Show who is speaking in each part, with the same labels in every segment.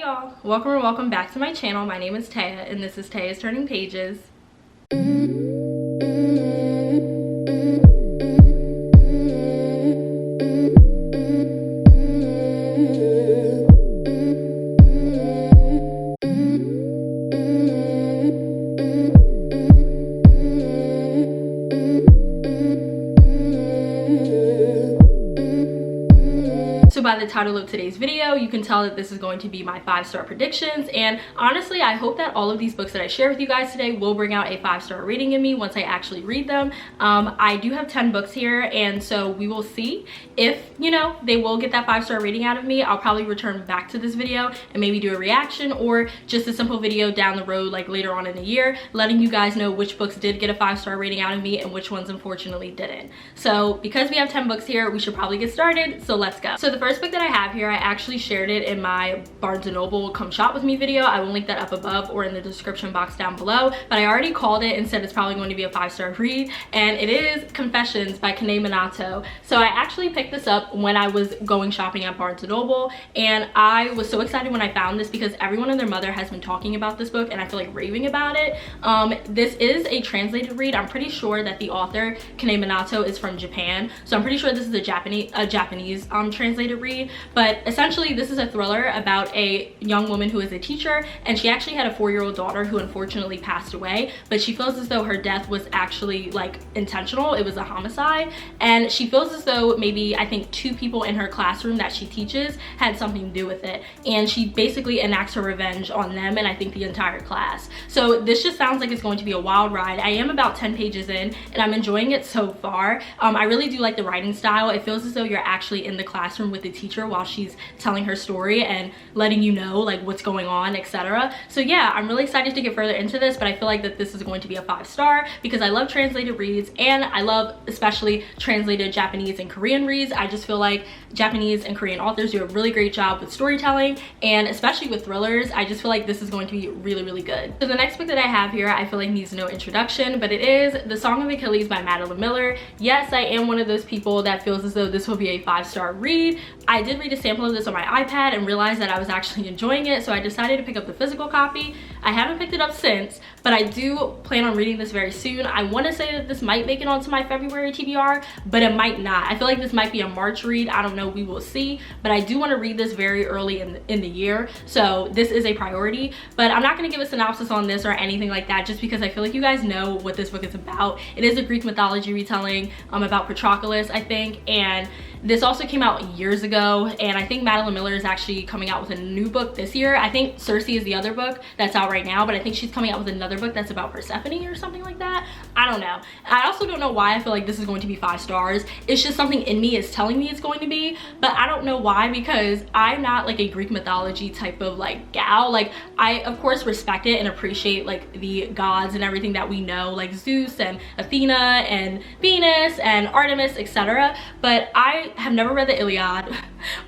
Speaker 1: y'all, welcome back to my channel. My name is Taya and this is Taya's Turning Pages. By the title of today's video, you can tell that this is going to be my 5-star predictions, and honestly I hope that all of these books that I share with you guys today will bring out a 5-star rating in me once I actually read them. I do have 10 books here, and so we will see if, you know, they will get that 5-star rating out of me. I'll probably return back to this video and maybe do a reaction or just a simple video down the road, like later on in the year, letting you guys know which books did get a 5-star rating out of me and which ones unfortunately didn't. So because we have 10 books here, we should probably get started, so let's go. So the first book that I have here, I actually shared it in my Barnes & Noble Come Shop With Me video. I will link that up above or in the description box down below, but I already called it and said it's probably going to be a 5-star read, and it is Confessions by Kane Minato. So I actually picked this up when I was going shopping at Barnes & Noble, and I was so excited when I found this because everyone and their mother has been talking about this book and I feel like raving about it. This is a translated read. I'm pretty sure that the author, Kane Minato, is from Japan, so I'm pretty sure this is a Japanese translated read. But essentially this is a thriller about a young woman who is a teacher, and she actually had a 4-year-old daughter who unfortunately passed away, but she feels as though her death was actually like intentional. It was a homicide, and she feels as though maybe, I think, 2 people in her classroom that she teaches had something to do with it, and she basically enacts her revenge on them and I think the entire class. So this just sounds like it's going to be a wild ride. I am about 10 pages in and I'm enjoying it so far. I really do like the writing style. It feels as though you're actually in the classroom with the teacher while she's telling her story and letting you know like what's going on, etc. So yeah, I'm really excited to get further into this, but I feel like that this is going to be a 5-star because I love translated reads, and I love especially translated Japanese and Korean reads. I just feel like Japanese and Korean authors do a really great job with storytelling, and especially with thrillers. I just feel like this is going to be really, really good. So the next book that I have here, I feel like needs no introduction, but it is The Song of Achilles by Madeline Miller. Yes, I am one of those people that feels as though this will be a 5-star read. I did read a sample of this on my iPad and realized that I was actually enjoying it, so I decided to pick up the physical copy. I haven't picked it up since, but I do plan on reading this very soon. I want to say that this might make it onto my February TBR, but it might not. I feel like this might be a March read. I don't know, we will see, but I do want to read this very early in the year, so this is a priority. But I'm not going to give a synopsis on this or anything like that, just because I feel like you guys know what this book is about. It is a Greek mythology retelling about Patroclus, I think, and this also came out years ago, and I think Madeline Miller is actually coming out with a new book this year. I think Circe is the other book that's out right now, but I think she's coming out with another book that's about Persephone or something like that. I don't know. I also don't know why I feel like this is going to be 5 stars. It's just something in me is telling me it's going to be, but I don't know why, because I'm not like a Greek mythology type of like gal. Like, I of course respect it and appreciate like the gods and everything that we know, like Zeus and Athena and Venus and Artemis, etc. But I have never read the Iliad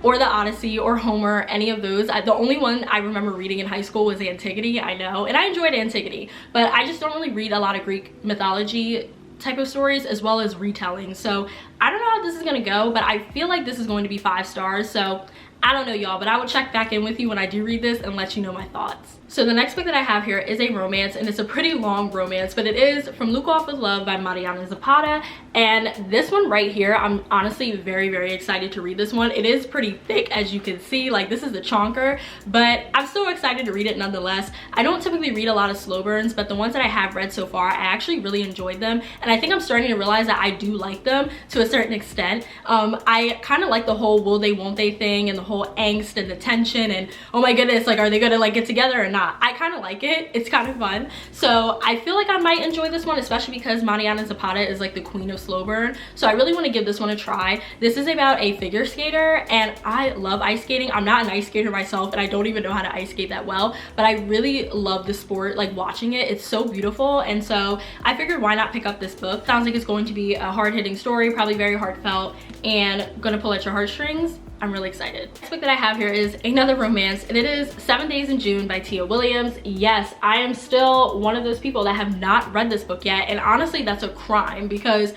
Speaker 1: or the Odyssey or Homer, any of those. The only one I remember reading in high school was Antigone. I know, and I enjoyed Antigone, but I just don't really read a lot of Greek mythology type of stories as well as retelling. So I don't know how this is gonna go, but I feel like this is going to be 5 stars. So I don't know, y'all, but I will check back in with you when I do read this and let you know my thoughts. So the next book that I have here is a romance, and it's a pretty long romance, but it is From Luke Off With Love by Mariana Zapata. And this one right here, I'm honestly very, very excited to read this one. It is pretty thick, as you can see. Like, this is a chonker, but I'm still excited to read it nonetheless. I don't typically read a lot of slow burns, but the ones that I have read so far, I actually really enjoyed them, and I think I'm starting to realize that I do like them to a certain extent. I kind of like the whole will they won't they thing, and the whole angst and the tension, and oh my goodness, like, are they gonna like get together or not? I kind of like it. It's kind of fun, so I feel like I might enjoy this one, especially because Mariana Zapata is like the queen of slow burn, so I really want to give this one a try. This is about a figure skater, and I love ice skating. I'm not an ice skater myself, and I don't even know how to ice skate that well, but I really love the sport. Like, watching it, it's so beautiful, and so I figured why not pick up this book. Sounds like it's going to be a hard-hitting story, probably very heartfelt, and gonna pull at your heartstrings. I'm really excited. Next book that I have here is another romance, and it is 7 Days in June by Tia Williams. Yes, I am still one of those people that have not read this book yet, and honestly that's a crime because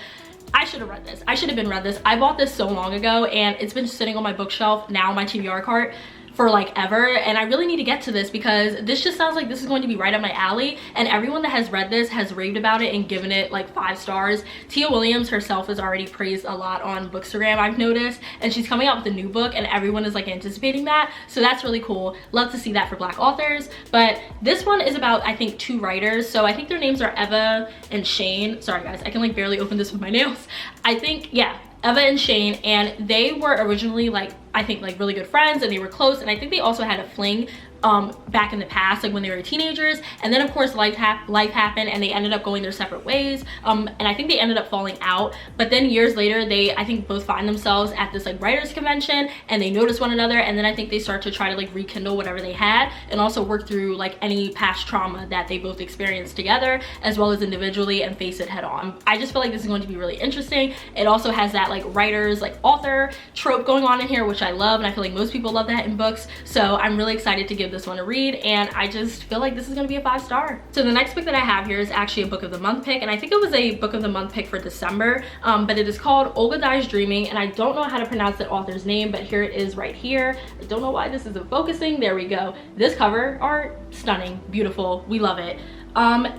Speaker 1: I should have read this. I should have been read this. I bought this so long ago, and it's been sitting on my bookshelf, now my TBR cart, for like ever, and I really need to get to this because this just sounds like this is going to be right up my alley, and everyone that has read this has raved about it and given it like 5 stars. Tia Williams herself has already praised a lot on Bookstagram, I've noticed, and she's coming out with a new book and everyone is like anticipating that, so that's really cool. Love to see that for Black authors. But this one is about, I think, 2 writers, so I think their names are Eva and Shane. Sorry guys, I can like barely open this with my nails. I think, yeah, Eva and Shane, and they were originally like, I think, like really good friends, and they were close, and I think they also had a fling back in the past, like when they were teenagers, and then of course life happened and they ended up going their separate ways, and I think they ended up falling out. But then years later, they, I think, both find themselves at this like writers convention and they notice one another, and then I think they start to try to like rekindle whatever they had and also work through like any past trauma that they both experienced together as well as individually and face it head on. I just feel like this is going to be really interesting. It also has that like writers, like author trope going on in here, which I love, and I feel like most people love that in books, so I'm really excited to give this one a read, and I just feel like this is going to be a 5 star. So the next book that I have here is actually a book of the month pick, and I think it was a book of the month pick for December, but it is called Olga Dies Dreaming, and I don't know how to pronounce that author's name, but here it is right here. I don't know why this isn't focusing. There we go. This cover art, stunning, beautiful, we love it.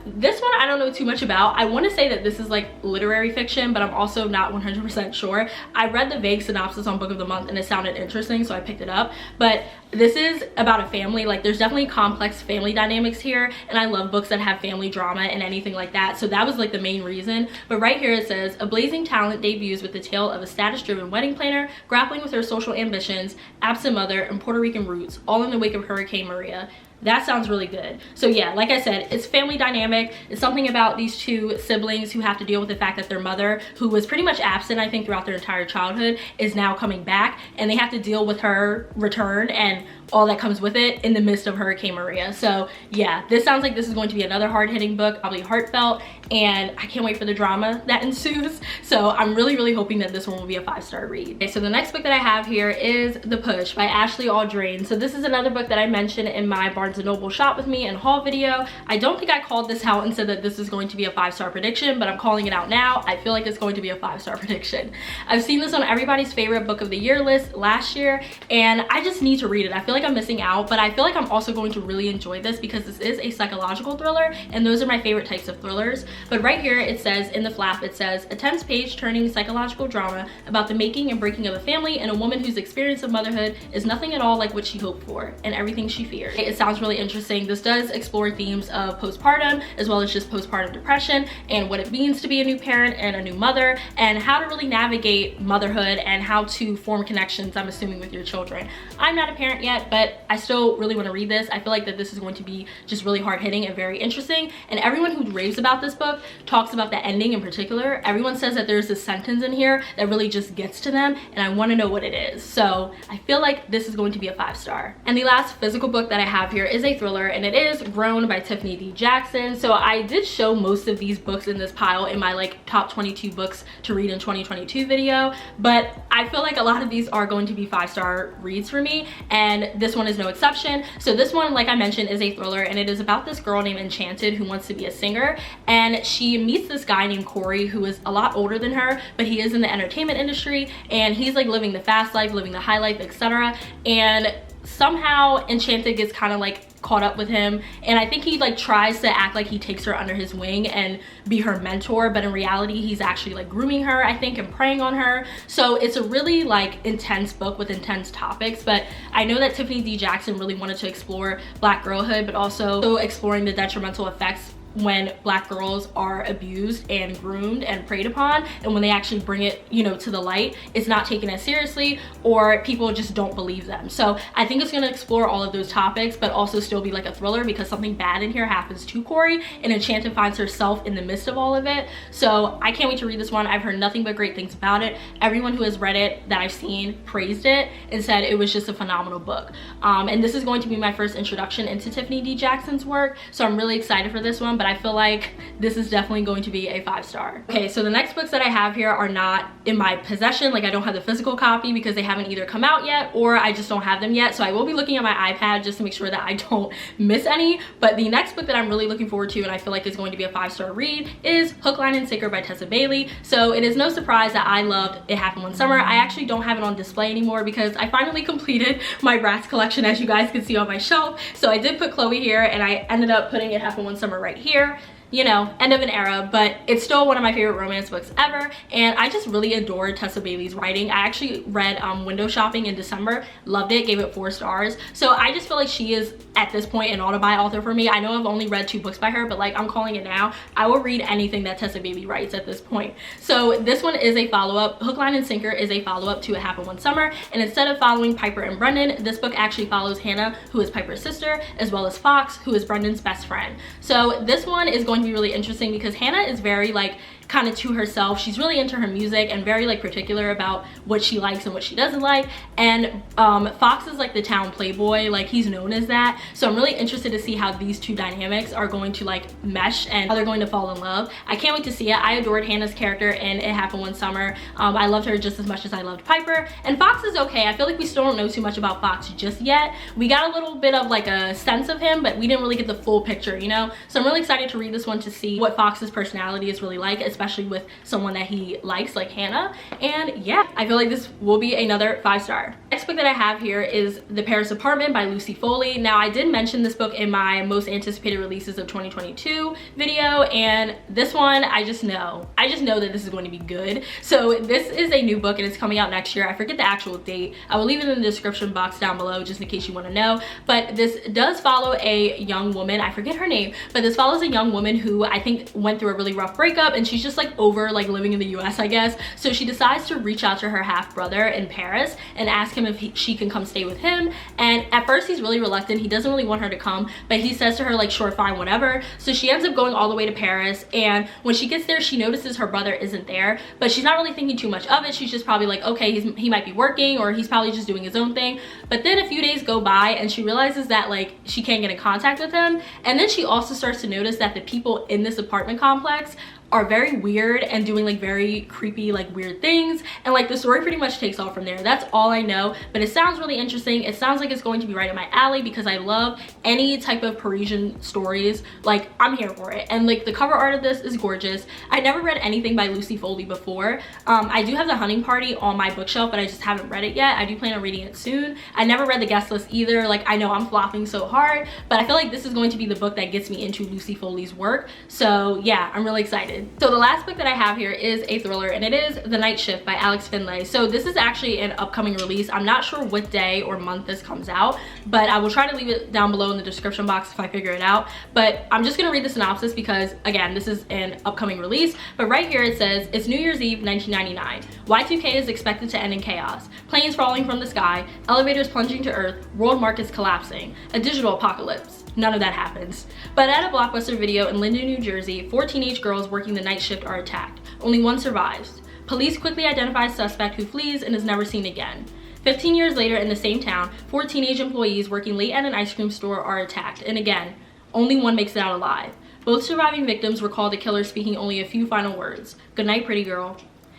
Speaker 1: This one I don't know too much about. I want to say that this is like literary fiction, but I'm also not 100% sure. I read the vague synopsis on Book of the Month and it sounded interesting, so I picked it up. But this is about a family. Like, there's definitely complex family dynamics here, and I love books that have family drama and anything like that, so that was like the main reason. But right here it says, a blazing talent debuts with the tale of a status-driven wedding planner grappling with her social ambitions, absent mother, and Puerto Rican roots, all in the wake of Hurricane Maria. That sounds really good. So yeah, like I said, it's family dynamic. It's something about these 2 siblings who have to deal with the fact that their mother, who was pretty much absent, I think, throughout their entire childhood, is now coming back, and they have to deal with her return and all that comes with it in the midst of Hurricane Maria. So yeah, this sounds like this is going to be another hard-hitting book, probably heartfelt, and I can't wait for the drama that ensues. So I'm really hoping that this one will be a 5-star read. Okay, so the next book that I have here is The Push by Ashley Audrain. So this is another book that I mentioned in my Barnes & Noble Shop With Me and haul video. I don't think I called this out and said that this is going to be a 5-star prediction, but I'm calling it out now. I feel like it's going to be a 5-star prediction. I've seen this on everybody's favorite book of the year list last year, and I just need to read it. I feel like I'm missing out, but I feel like I'm also going to really enjoy this because this is a psychological thriller, and those are my favorite types of thrillers. But right here it says, in the flap, it says, a tense page-turning psychological drama about the making and breaking of a family and a woman whose experience of motherhood is nothing at all like what she hoped for and everything she feared. It sounds really interesting. This does explore themes of postpartum as well as just postpartum depression and what it means to be a new parent and a new mother, and how to really navigate motherhood and how to form connections, I'm assuming, with your children. I'm not a parent yet, but I still really want to read this. I feel like that this is going to be just really hard-hitting and very interesting, and everyone who raves about this book talks about the ending in particular. Everyone says that there's this sentence in here that really just gets to them, and I want to know what it is. So I feel like this is going to be a 5-star. And the last physical book that I have here is a thriller, and it is Grown by Tiffany D. Jackson. So I did show most of these books in this pile in my like top 22 books to read in 2022 video, but I feel like a lot of these are going to be 5-star reads for me, and this one is no exception. So this one, like I mentioned, is a thriller, and it is about this girl named Enchanted who wants to be a singer, and she meets this guy named Corey who is a lot older than her, but he is in the entertainment industry, and he's like living the fast life, living the high life, etc. And somehow Enchanted gets kind of like caught up with him, and I think he like tries to act like he takes her under his wing and be her mentor, but in reality he's actually like grooming her, I think, and preying on her. So it's a really like intense book with intense topics, but I know that Tiffany D. Jackson really wanted to explore Black girlhood, but also exploring the detrimental effects when Black girls are abused and groomed and preyed upon, and when they actually bring it, you know, to the light, it's not taken as seriously, or people just don't believe them. So I think it's going to explore all of those topics, but also still be like a thriller, because something bad in here happens to Corey, and Enchanted finds herself in the midst of all of it. So I can't wait to read this one. I've heard nothing but great things about it. Everyone who has read it that I've seen praised it and said it was just a phenomenal book. And this is going to be my first introduction into Tiffany D. Jackson's work, so I'm really excited for this one. But but I feel like this is definitely going to be a 5-star. Okay, so the next books that I have here are not in my possession. Like, I don't have the physical copy because they haven't either come out yet or I just don't have them yet. So I will be looking at my iPad just to make sure that I don't miss any. But the next book that I'm really looking forward to and I feel like is going to be a 5-star read is Hookline Sticker by Tessa Bailey. So it is no surprise that I loved It Happened One Summer. I actually don't have it on display anymore because I finally completed my Bratz collection, as you guys can see on my shelf. So I did put Chloe here and I ended up putting It Happened One Summer right here. You know, end of an era, but it's still one of my favorite romance books ever, and I just really adore Tessa Bailey's writing. I actually read Window Shopping in December, loved it, gave it 4 stars. So I just feel like she is at this point an auto-buy author for me. I know I've only read 2 books by her, but like, I'm calling it now. I will read anything that Tessa Bailey writes at this point. So this one is a follow-up. Hookline and Sinker is a follow-up to It Happened One Summer, and instead of following Piper and Brendan, this book actually follows Hannah, who is Piper's sister, as well as Fox, who is Brendan's best friend. So this one is going to be really interesting because Hannah is very like kind of to herself. She's really into her music and very like particular about what she likes and what she doesn't like, and Fox is like the town playboy, like he's known as that. So I'm really interested to see how these two dynamics are going to like mesh and how they're going to fall in love. I can't wait to see it. I adored Hannah's character in It Happened One Summer. I loved her just as much as I loved Piper, and Fox is okay. I feel like we still don't know too much about Fox just yet. We got a little bit of like a sense of him, but we didn't really get the full picture, you know? So I'm really excited to read this one to see what Fox's personality is really like, especially with someone that he likes like Hannah. And yeah, I feel like this will be another 5-star. Next book that I have here is The Paris Apartment by Lucy Foley. Now, I did mention this book in my most anticipated releases of 2022 video, and this one I just know that this is going to be good. So this is a new book and it's coming out next year. I forget the actual date. I will leave it in the description box down below just in case you want to know. But this does follow a young woman, I forget her name, but this follows a young woman who I think went through a really rough breakup, and she's just like over like living in the US, I guess. So she decides to reach out to her half brother in Paris and ask him if she can come stay with him. And at first he's really reluctant. He doesn't really want her to come, but he says to her like, sure, fine, whatever. So she ends up going all the way to Paris, and when she gets there she notices her brother isn't there, but she's not really thinking too much of it. She's just probably like, okay, he might be working, or he's probably just doing his own thing. But then a few days go by and she realizes that like she can't get in contact with him, and then she also starts to notice that the people in this apartment complex are very weird and doing like very creepy like weird things, and like the story pretty much takes off from there. That's all I know, but it sounds really interesting. It sounds like it's going to be right in my alley because I love any type of Parisian stories. Like, I'm here for it, and like the cover art of this is gorgeous. I never read anything by Lucy Foley before. I do have The Hunting Party on my bookshelf, but I just haven't read it yet. I do plan on reading it soon. I never read The Guest List either. Like, I know I'm flopping so hard, but I feel like this is going to be the book that gets me into Lucy Foley's work. So yeah, I'm really excited. So the last book that I have here is a thriller, and it is The Night Shift by Alex Finlay. So this is actually an upcoming release. I'm not sure what day or month this comes out, but I will try to leave it down below in the description box if I figure it out. But I'm just gonna read the synopsis because again, this is an upcoming release. But right here it says, it's New Year's Eve 1999. Y2K is expected to end in chaos. Planes falling from the sky, elevators plunging to earth, world markets collapsing, a digital apocalypse. None of that happens. But at a Blockbuster Video in Linden, New Jersey, 4 teenage girls working the night shift are attacked. Only one survives. Police quickly identify a suspect who flees and is never seen again. 15 years later in the same town, 4 teenage employees working late at an ice cream store are attacked, and again, only one makes it out alive. Both surviving victims recall the killer speaking only a few final words. Good night, pretty girl.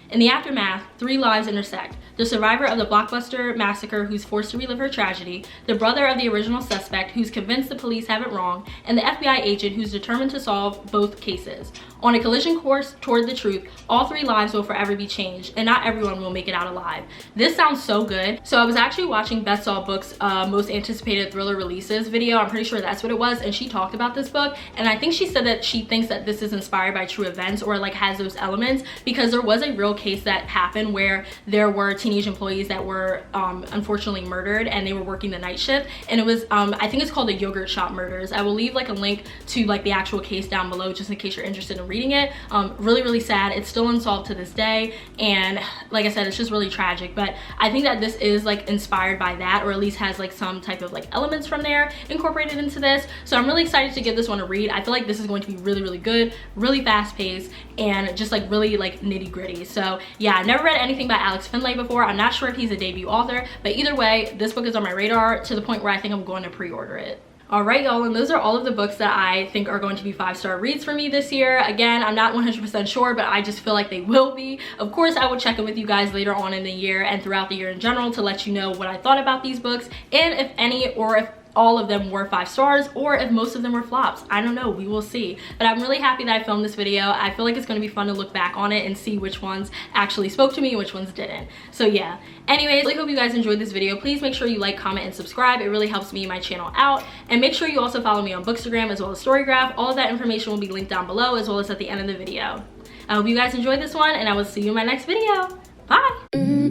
Speaker 1: In the aftermath, 3 lives intersect. The survivor of the Blockbuster massacre who's forced to relive her tragedy, the brother of the original suspect who's convinced the police have it wrong, and the FBI agent who's determined to solve both cases. On a collision course toward the truth, all 3 lives will forever be changed, and not everyone will make it out alive. This sounds so good. So I was actually watching Beth Saw Books' most anticipated thriller releases video. I'm pretty sure that's what it was, and she talked about this book, and I think she said that she thinks that this is inspired by true events or like has those elements, because there was a real case that happened where there were teenage employees that were unfortunately murdered, and they were working the night shift, and it was I think it's called the Yogurt Shop Murders. I will leave like a link to like the actual case down below just in case you're interested in reading it. Really sad. It's still unsolved to this day, and like I said, it's just really tragic, but I think that this is like inspired by that, or at least has like some type of like elements from there incorporated into this. So I'm really excited to give this one a read. I feel like this is going to be really good, really fast paced, and just like really like nitty gritty. So yeah, I've never read anything by Alex Finlay before. I'm not sure if he's a debut author, but either way, this book is on my radar to the point where I think I'm going to pre-order it. All right, y'all, and those are all of the books that I think are going to be 5-star reads for me this year. Again, I'm not 100% sure, but I just feel like they will be. Of course, I will check in with you guys later on in the year and throughout the year in general to let you know what I thought about these books, and if any or if all of them were 5 stars or if most of them were flops. I don't know, we will see. But I'm really happy that I filmed this video. I feel like it's going to be fun to look back on it and see which ones actually spoke to me and which ones didn't. So yeah, anyways, I really hope you guys enjoyed this video. Please make sure you like, comment, and subscribe. It really helps me and my channel out. And make sure you also follow me on Bookstagram as well as Storygraph. All of that information will be linked down below as well as at the end of the video. I hope you guys enjoyed this one, and I will see you in my next video. Bye!